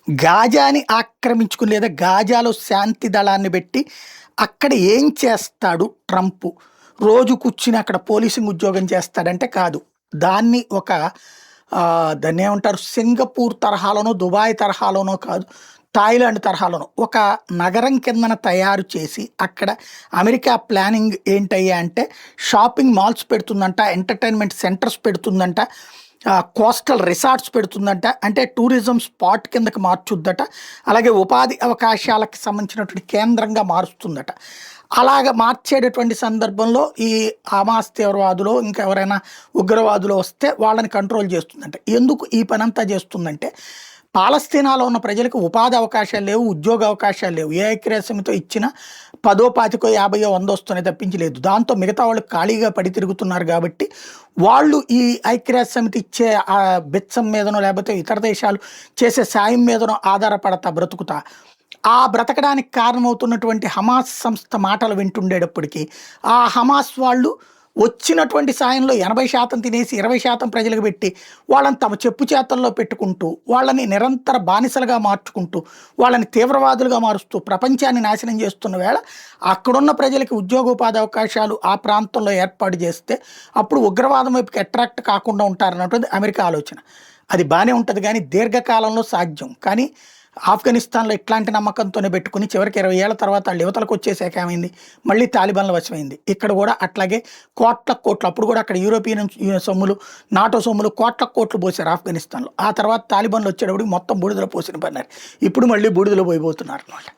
గాజాని ఆక్రమించుకుని లేదా గాజాలో శాంతి దళాన్ని పెట్టి అక్కడ ఏం చేస్తాడు ట్రంప్? రోజు కూర్చుని అక్కడ పోలీసింగ్ ఉద్యోగం చేస్తాడంటే కాదు. దాన్ని ఒక దాన్నేమంటారు, సింగపూర్ తరహాలోనో, దుబాయ్ తరహాలోనో కాదు, థాయిలాండ్ తరహాలోనో ఒక నగరం కిందన తయారు చేసి అక్కడ అమెరికా ప్లానింగ్ ఏంటయ్యా అంటే షాపింగ్ మాల్స్ పెడుతుందంట, ఎంటర్టైన్మెంట్ సెంటర్స్ పెడుతుందంట, కోస్టల్ రిసార్ట్స్ పెడుతుందంట, అంటే టూరిజం స్పాట్ కిందకి మార్చుద్దట, అలాగే ఉపాధి అవకాశాలకు సంబంధించినటువంటి కేంద్రంగా మారుస్తుందట. అలాగ మార్చేటటువంటి సందర్భంలో ఈ హమాస్ తీవ్రవాదులు ఇంకా ఎవరైనా ఉగ్రవాదులు వస్తే వాళ్ళని కంట్రోల్ చేస్తుందంట. ఎందుకు ఈ పనంతా చేస్తుందంటే పాలస్తీనాలో ఉన్న ప్రజలకు ఉపాధి అవకాశాలు లేవు, ఉద్యోగ అవకాశాలు లేవు. ఏ ఐక్యరాజ్యసమితితో ఇచ్చిన 10, 25, 50, 100 వస్తున్నాయి తప్పించలేదు. దాంతో మిగతా వాళ్ళు ఖాళీగా పడి తిరుగుతున్నారు కాబట్టి వాళ్ళు ఈ ఐక్యరాజ్యసమితి ఇచ్చే ఆ బిచ్చం మీదనో లేకపోతే ఇతర దేశాలు చేసే సాయం మీదనో ఆధారపడతా బ్రతుకుతా ఆ బ్రతకడానికి కారణమవుతున్నటువంటి హమాస్ సంస్థ మాటలు వింటుండేటప్పటికీ ఆ హమాస్ వాళ్ళు వచ్చినటువంటి సాయంలో 80% తినేసి 20% ప్రజలకు పెట్టి వాళ్ళని తమ చెప్పు చేతల్లో పెట్టుకుంటూ వాళ్ళని నిరంతర బానిసలుగా మార్చుకుంటూ వాళ్ళని తీవ్రవాదులుగా మారుస్తూ ప్రపంచాన్ని నాశనం చేస్తున్న వేళ అక్కడున్న ప్రజలకి ఉద్యోగోపాధి అవకాశాలు ఆ ప్రాంతంలో ఏర్పాటు చేస్తే అప్పుడు ఉగ్రవాదం వైపుకి అట్రాక్ట్ కాకుండా ఉంటారన్నటువంటి అమెరికా ఆలోచన. అది బాగానే ఉంటుంది కానీ దీర్ఘకాలంలో సాధ్యం. కానీ ఆఫ్ఘనిస్తాన్లో ఇట్లాంటి నమ్మకంతోనే పెట్టుకుని చివరికి 20 ఏళ్ల తర్వాత వాళ్ళు యువతలకు వచ్చేసాక ఏమైంది, మళ్ళీ తాలిబాన్ల వశమైంది. ఇక్కడ కూడా అట్లాగే కోట్ల కోట్లు, అప్పుడు కూడా అక్కడ యూరోపియన్ సొమ్ములు, నాటో సొమ్ములు కోట్ల కోట్లు పోసారు ఆఫ్ఘనిస్తాన్లో. ఆ తర్వాత తాలిబాన్లు వచ్చేటప్పుడు మొత్తం బూడిదలో పోసిన పన్నారు. ఇప్పుడు మళ్ళీ బూడిదలో పోయిపోతున్నారు అనమాట.